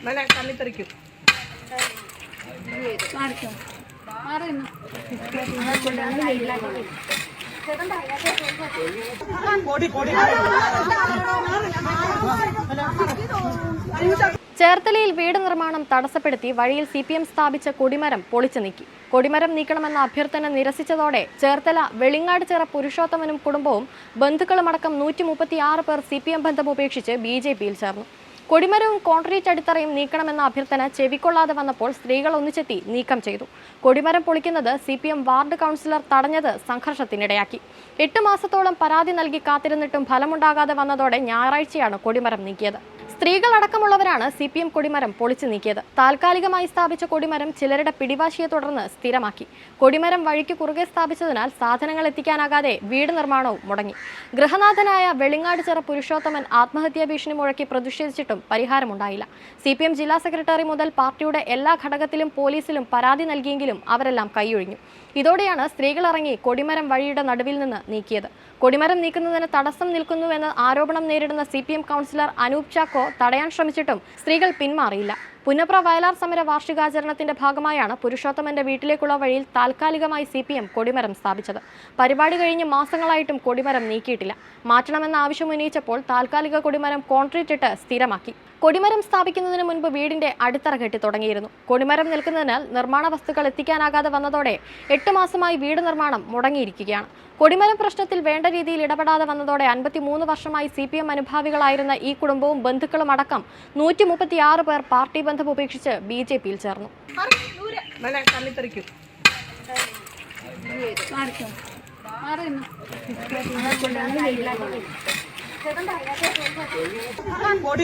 നല്ല കണ്ണിത്തെറിക്കും. ചേർത്തലയിൽ വീട് നിർമ്മാണം തടസ്സപ്പെടുത്തി വഴിയിൽ CPM സ്ഥാപിച്ച കൊടിമരം പൊളിച്ചു നീക്കി. കൊടിമരം നീക്കണമെന്ന അഭ്യർത്ഥന നിരസിച്ചതോടെ ചേർത്തല വെളിങ്ങാട്-ചിറ പുരുഷോത്തമനും കുടുംബവും ബന്ധുക്കളുമടക്കം 136 പേർ CPM ബന്ധം ഉപേക്ഷിച്ച് BJPയിൽ ചേർന്നു. കൊടിമരവും കോൺക്രീറ്റ് അടിത്തറയും നീക്കണമെന്ന അഭ്യർത്ഥന ചെവിക്കൊള്ളാതെ വന്നപ്പോൾ സ്ത്രീകൾ ഒന്നിച്ചെത്തി നീക്കം ചെയ്തു. കൊടിമരം പൊളിക്കുന്നത് CPM വാർഡ് കൗൺസിലർ തടഞ്ഞത് സംഘർഷത്തിനിടയാക്കി. 8 മാസത്തോളം പരാതി നൽകി കാത്തിരുന്നിട്ടും ഫലമുണ്ടാകാതെ വന്നതോടെ ഞായറാഴ്ചയാണ് കൊടിമരം നീക്കിയത്. സ്ത്രീകളടക്കമുള്ളവരാണ് CPM കൊടിമരം പൊളിച്ചു നീക്കിയത്. താൽക്കാലികമായി സ്ഥാപിച്ച കൊടിമരം ചിലരുടെ പിടിവാശിയെ തുടർന്ന് സ്ഥിരമാക്കി. കൊടിമരം വഴിക്ക് കുറുകെ സ്ഥാപിച്ചതിനാൽ സാധനങ്ങൾ എത്തിക്കാനാകാതെ വീട് നിർമ്മാണവും മുടങ്ങി. ഗൃഹനാഥനായ വെളിങ്ങാട്-ചിറ പുരുഷോത്തമൻ ആത്മഹത്യാ ഭീഷണി മുഴക്കി പ്രതിഷേധിച്ചിട്ടും പരിഹാരമുണ്ടായില്ല. CPM ജില്ലാ സെക്രട്ടറി മുതൽ പാർട്ടിയുടെ എല്ലാ ഘടകത്തിലും പോലീസിലും പരാതി നൽകിയെങ്കിലും അവരെല്ലാം കൈയൊഴിഞ്ഞു. ഇതോടെയാണ് സ്ത്രീകളിറങ്ങി കൊടിമരം വഴിയുടെ നടുവിൽ നിന്ന് നീക്കിയത്. കൊടിമരം നീക്കുന്നതിന് തടസ്സം നിൽക്കുന്നുവെന്ന് ആരോപണം നേരിടുന്ന CPM കൗൺസിലർ അനൂപ് ചാക്കോ തടയാൻ ശ്രമിച്ചിട്ടും സ്ത്രീകൾ പിന്മാറിയില്ല. പുന്നപ്ര വയലാർ സമര വാർഷികാചരണത്തിന്റെ ഭാഗമായാണ് പുരുഷോത്തമന്റെ വീട്ടിലേക്കുള്ള വഴിയിൽ താൽക്കാലികമായി CPM കൊടിമരം സ്ഥാപിച്ചത്. പരിപാടി കഴിഞ്ഞ് മാസങ്ങളായിട്ടും കൊടിമരം നീക്കിയിട്ടില്ല. മാറ്റണമെന്ന ആവശ്യം ഉന്നയിച്ചപ്പോൾ താൽക്കാലിക കൊടിമരം കോൺക്രീറ്റ് ഇട്ട് സ്ഥിരമാക്കി. കൊടിമരം സ്ഥാപിക്കുന്നതിന് മുൻപ് വീടിന്റെ അടിത്തറ കെട്ടി തുടങ്ങിയിരുന്നു. കൊടിമരം നിൽക്കുന്നതിനാൽ നിർമ്മാണ വസ്തുക്കൾ എത്തിക്കാനാകാതെ വന്നതോടെ 8 മാസമായി വീട് നിർമ്മാണം മുടങ്ങിയിരിക്കുകയാണ്. കൊടിമരം പ്രശ്നത്തിൽ വേണ്ട രീതിയിൽ ഇടപെടാതെ വന്നതോടെ 53 വർഷമായി CPM അനുഭാവികളായിരുന്ന ഈ കുടുംബവും ബന്ധുക്കളും അടക്കം 136 പേർ പാർട്ടി ബന്ധം ഉപേക്ഷിച്ച് BJPയിൽ ചേർന്നു. നല്ല കണ്ണിത്തെറിക്കും. പൊടി